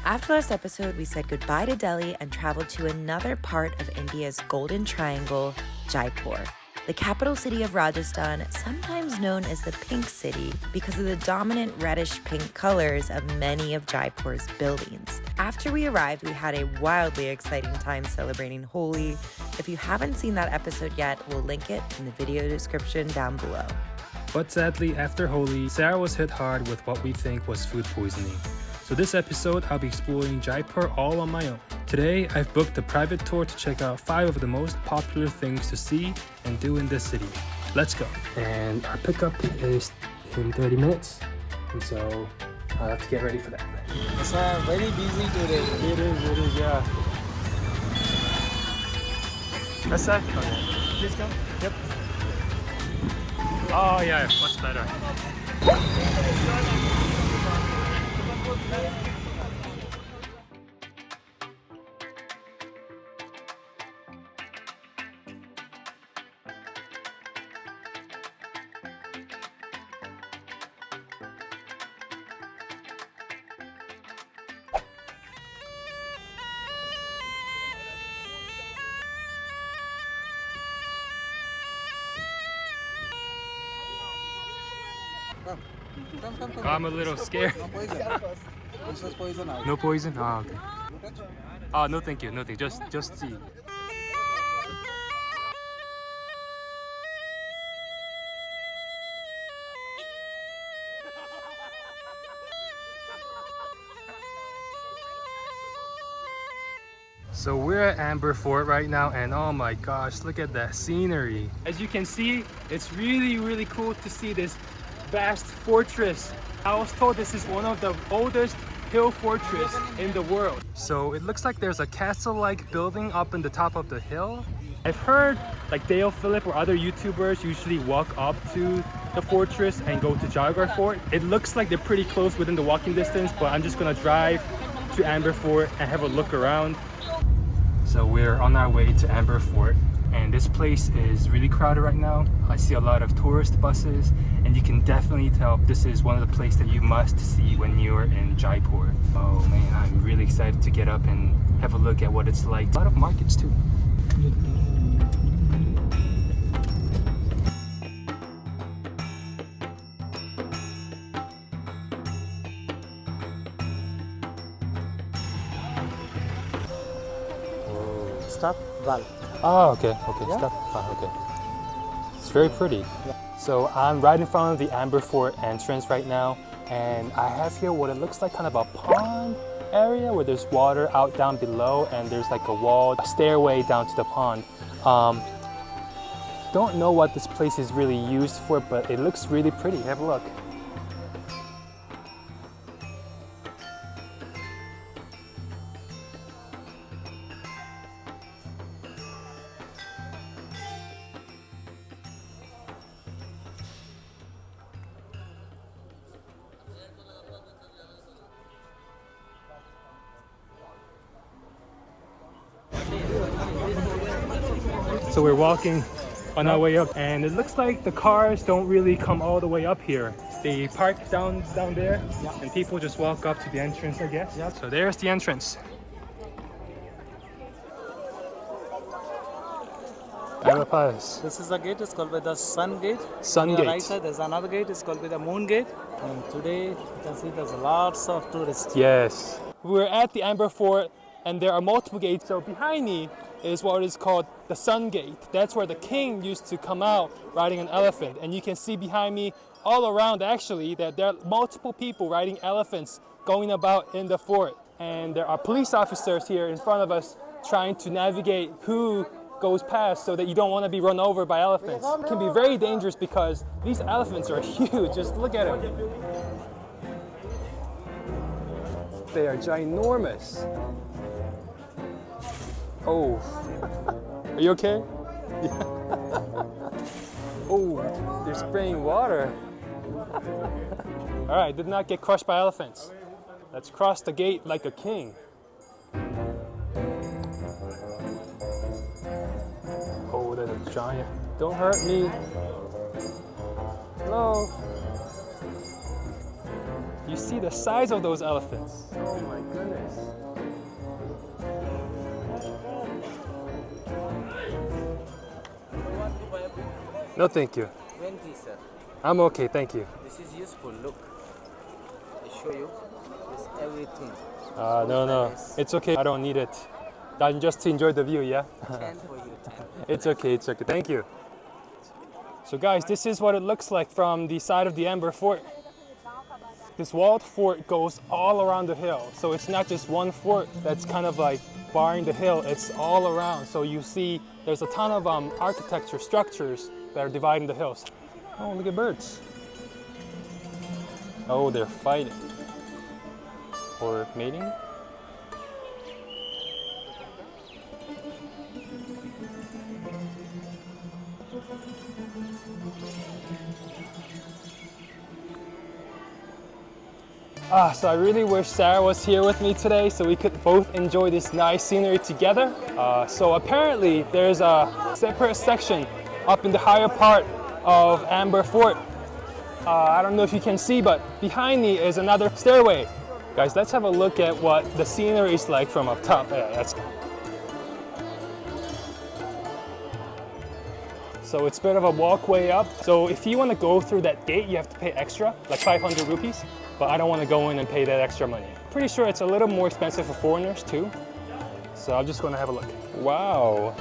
After last episode, we said goodbye to Delhi and traveled to another part of India's Golden Triangle, Jaipur, the capital city of Rajasthan, sometimes known as the Pink City because of the dominant reddish-pink colors of many of Jaipur's buildings. After we arrived, we had a wildly exciting time celebrating Holi. If you haven't seen that episode yet, we'll link it in the video description down below. But sadly, after Holi, Sarah was hit hard with what we think was food poisoning. So this episode, I'll be exploring Jaipur all on my own. Today, I've booked a private tour to check out 5 of the most popular things to see and do in this city. Let's go. And our pickup is in 30 minutes, and so I'll have to get ready for that. It's very busy today. It is, yeah. That's that? Okay. This go? Yep. Oh yeah, much better. Come. I'm a little scared. No poison. This is poison. No poison? Oh, okay. Oh, no thank you, nothing. Just see. So we're at Amber Fort right now, and oh my gosh, look at that scenery. As you can see, it's really cool to see this vast fortress. I was told this is one of the oldest hill fortress in the world. So it looks like there's a castle-like building up in the top of the hill. I've heard like Dale Phillip or other YouTubers usually walk up to the fortress and go to Jaipur Fort. It looks like they're pretty close within the walking distance, but I'm just gonna drive to Amber Fort and have a look around. So we're on our way to Amber Fort, and this place is really crowded right now. I see a lot of tourist buses, and you can definitely tell this is one of the places that you must see when you're in Jaipur. Oh man, I'm really excited to get up and have a look at what it's like. A lot of markets too. Stop. Well. Oh, okay, Yeah. stop. Oh, okay. It's very pretty. Yeah. So I'm right in front of the Amber Fort entrance right now, and I have here what it looks like kind of a pond area where there's water out down below, and there's like a wall, a stairway down to the pond. Don't know what this place is really used for, but it looks really pretty. Have a look. So we're walking on our way up, and it looks like the cars don't really come all the way up here. They park down there, and people just walk up to the entrance, I guess. Yeah. So there's the entrance. This is the gate. It's called by the Sun Gate. Sun On Gate. your right side, there's another gate. It's called by the Moon Gate. And today, you can see there's lots of tourists. Yes. We're at the Amber Fort, and there are multiple gates. So behind me is what is called the Sun Gate. That's where the king used to come out riding an elephant. And you can see behind me all around actually that there are multiple people riding elephants going about in the fort. And there are police officers here in front of us trying to navigate who goes past so that you don't want to be run over by elephants. It can be very dangerous because these elephants are huge. Just look at them. They are ginormous. Oh, are you okay? Oh, they're spraying water. All right, did not get crushed by elephants. Let's cross the gate like a king. Oh, there's a giant. Don't hurt me. Hello. You see the size of those elephants. Oh my goodness. No, thank you. 20, sir. I'm okay, thank you. This is useful. Look, I show you. This everything. No, it's okay. I don't need it. I'm just to enjoy the view, yeah? 10 for you. 10. It's okay, thank you. So guys, this is what it looks like from the side of the Amber Fort. This walled fort goes all around the hill. So it's not just one fort that's kind of like barring the hill, it's all around. So you see there's a ton of architecture structures that are dividing the hills. Oh, look at birds. Oh, they're fighting. Or mating? So I really wish Sarah was here with me today so we could both enjoy this nice scenery together. So apparently there's a separate section up in the higher part of Amber Fort. I don't know if you can see, but behind me is another stairway. Guys, let's have a look at what the scenery is like from up top. So it's a bit of a walkway up. So if you want to go through that gate, you have to pay extra, like 500 rupees. But I don't want to go in and pay that extra money. Pretty sure it's a little more expensive for foreigners too. So I'm just going to have a look. Wow.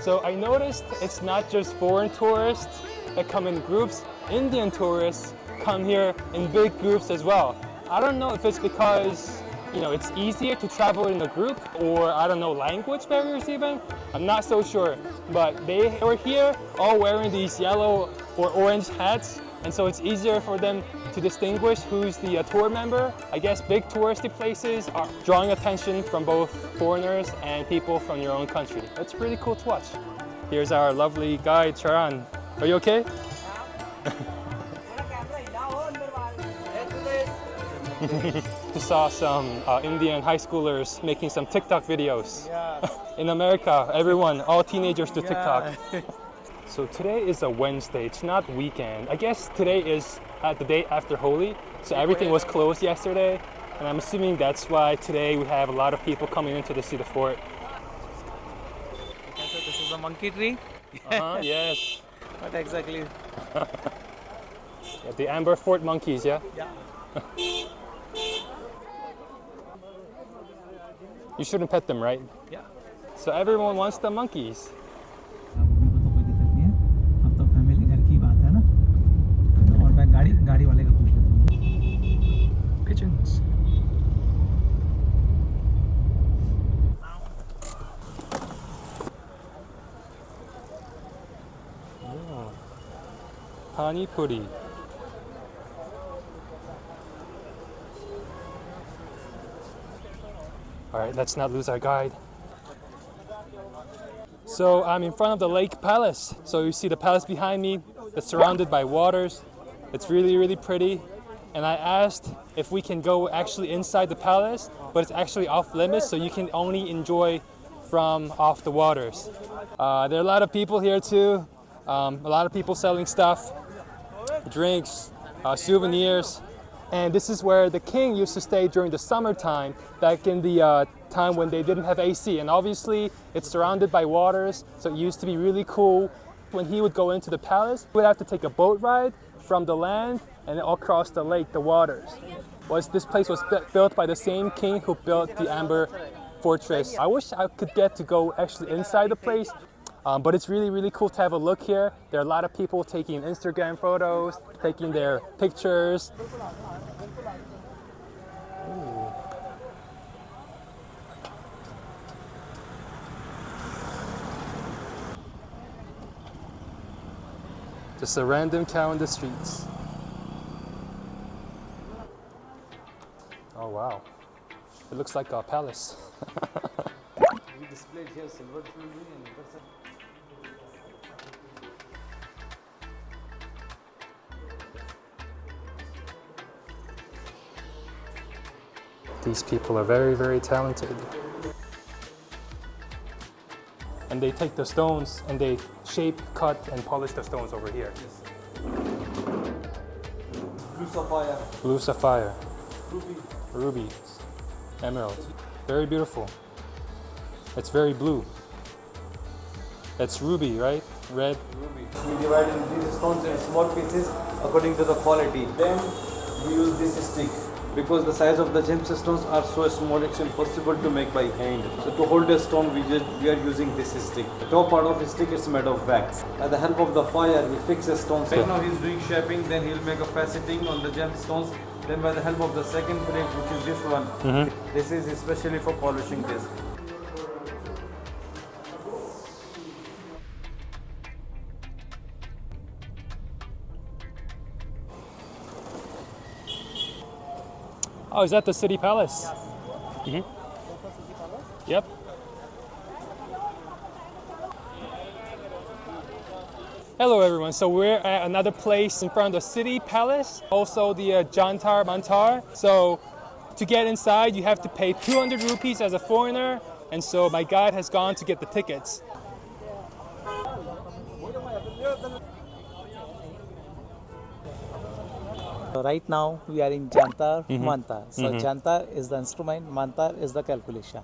So I noticed it's not just foreign tourists that come in groups. Indian tourists come here in big groups as well. I don't know if it's because it's easier to travel in a group, or I don't know, language barriers even. I'm not so sure, but they were here all wearing these yellow or orange hats, and so it's easier for them to distinguish who's the tour member. I guess big touristy places are drawing attention from both foreigners and people from your own country. It's pretty cool to watch. Here's our lovely guide, Charan. Are you okay? Just saw some Indian high schoolers making some TikTok videos. Yeah. In America, all teenagers do TikTok. So today is a Wednesday, it's not weekend. I guess today is the day after Holi, so everything was closed yesterday. And I'm assuming that's why today we have a lot of people coming in to see the fort. So this is a monkey tree. Yes. What exactly? Yeah, the Amber Fort monkeys, yeah? Yeah. You shouldn't pet them, right? Yeah. So everyone wants the monkeys. Pigeons. Oh. Pani puri. All right, let's not lose our guide. So I'm in front of the lake palace. So you see the palace behind me. It's surrounded by waters. It's really, really pretty. And I asked if we can go actually inside the palace, but it's actually off limits, so you can only enjoy from off the waters. There are a lot of people here too. A lot of people selling stuff, drinks, souvenirs. And this is where the king used to stay during the summertime, back in the time when they didn't have AC. And obviously it's surrounded by waters, so it used to be really cool. When he would go into the palace, he would have to take a boat ride from the land and across the lake, the waters. This place was built by the same king who built the Amber Fortress. I wish I could get to go actually inside the place, but it's really, really cool to have a look here. There are a lot of people taking Instagram photos, taking their pictures. Ooh. Just a random cow in the streets. Oh wow, it looks like a palace. We displayed here silver jewelry and These people are very, very talented. And they take the stones and they shape, cut, and polish the stones over here. Blue sapphire. Blue sapphire, Ruby. ruby, emerald. Very beautiful. It's very blue. That's ruby, right? Red. Ruby. We divide in these stones in small pieces according to the quality. Then we use this stick. Because the size of the gemstones are so small, it's impossible to make by hand. So to hold a stone, we are using this stick. The top part of the stick is made of wax. By the help of the fire, he fixes stones. Right now he's doing shaping, then he'll make a faceting on the gemstones. Then by the help of the second plate, which is this one, this is especially for polishing this. Oh, is that the city palace? Yes. Yep. Hello everyone, so we're at another place in front of the city palace, also the Jantar Mantar. So to get inside you have to pay 200 rupees as a foreigner, and so my guide has gone to get the tickets. So right now we are in Jantar Mantar. So Jantar is the instrument, Mantar is the calculation.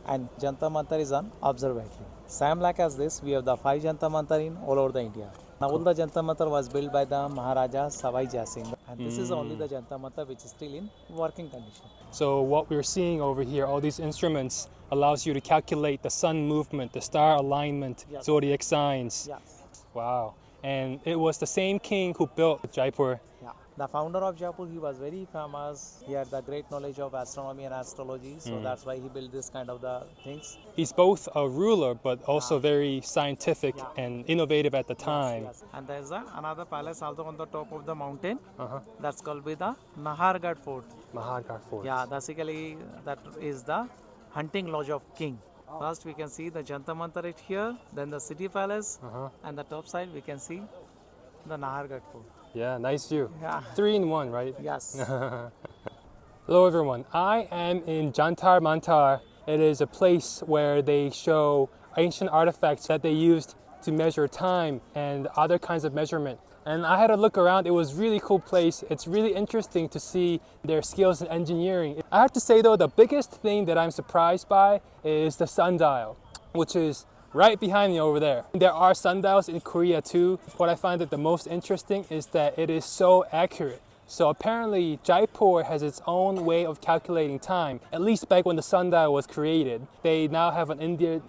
And Jantar Mantar is an observatory. Same like as this, we have the 5 Jantar Mantar in all over the India. Now all the Jantar Mantar was built by the Maharaja Savai Jai Singh. And this is only the Jantar Mantar which is still in working condition. So what we're seeing over here, all these instruments, allows you to calculate the sun movement, the star alignment, Yes. zodiac signs. Yes. Wow. And it was the same king who built Jaipur. Yeah. The founder of Jaipur, he was very famous. He had the great knowledge of astronomy and astrology. So that's why he built this kind of the things. He's both a ruler but also very scientific and innovative at the time. Yes. And there is another palace also on the top of the mountain. That's called by the Nahargarh Fort. Mahargarh Fort. Yeah, basically that is the hunting lodge of king. First we can see the Jantar Mantar right here, then the city palace, and the top side we can see the Nahargarh Fort. Yeah, nice view. Yeah. 3 in 1, right? Yes. Hello everyone, I am in Jantar Mantar. It is a place where they show ancient artifacts that they used to measure time and other kinds of measurement. And I had a look around. It was a really cool place. It's really interesting to see their skills in engineering. I have to say though, the biggest thing that I'm surprised by is the sundial, which is right behind me over there. There are sundials in Korea too. What I find that the most interesting is that it is so accurate. So apparently Jaipur has its own way of calculating time, at least back when the sundial was created. They now have an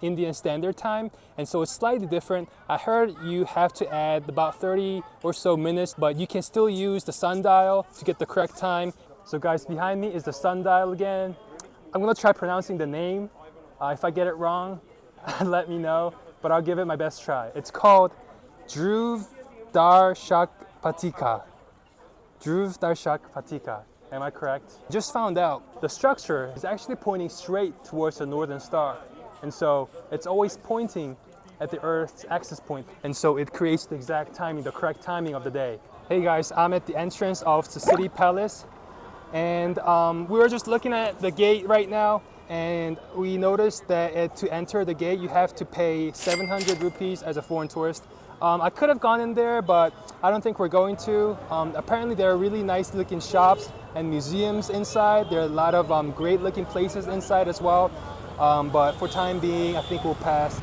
Indian standard time, and so it's slightly different. I heard you have to add about 30 or so minutes, but you can still use the sundial to get the correct time. So guys, behind me is the sundial again. I'm gonna try pronouncing the name. If I get it wrong, let me know, but I'll give it my best try. It's called Dhruv Darshak Patika. Dhruv Darshak Patika. Am I correct? Just found out the structure is actually pointing straight towards the northern star. And so it's always pointing at the Earth's axis point. And so it creates the exact timing, the correct timing of the day. Hey guys, I'm at the entrance of the city palace. And we were just looking at the gate right now. And we noticed that to enter the gate, you have to pay 700 rupees as a foreign tourist. I could have gone in there, but I don't think we're going to. Apparently, there are really nice looking shops and museums inside. There are a lot of great looking places inside as well. But for time being, I think we'll pass.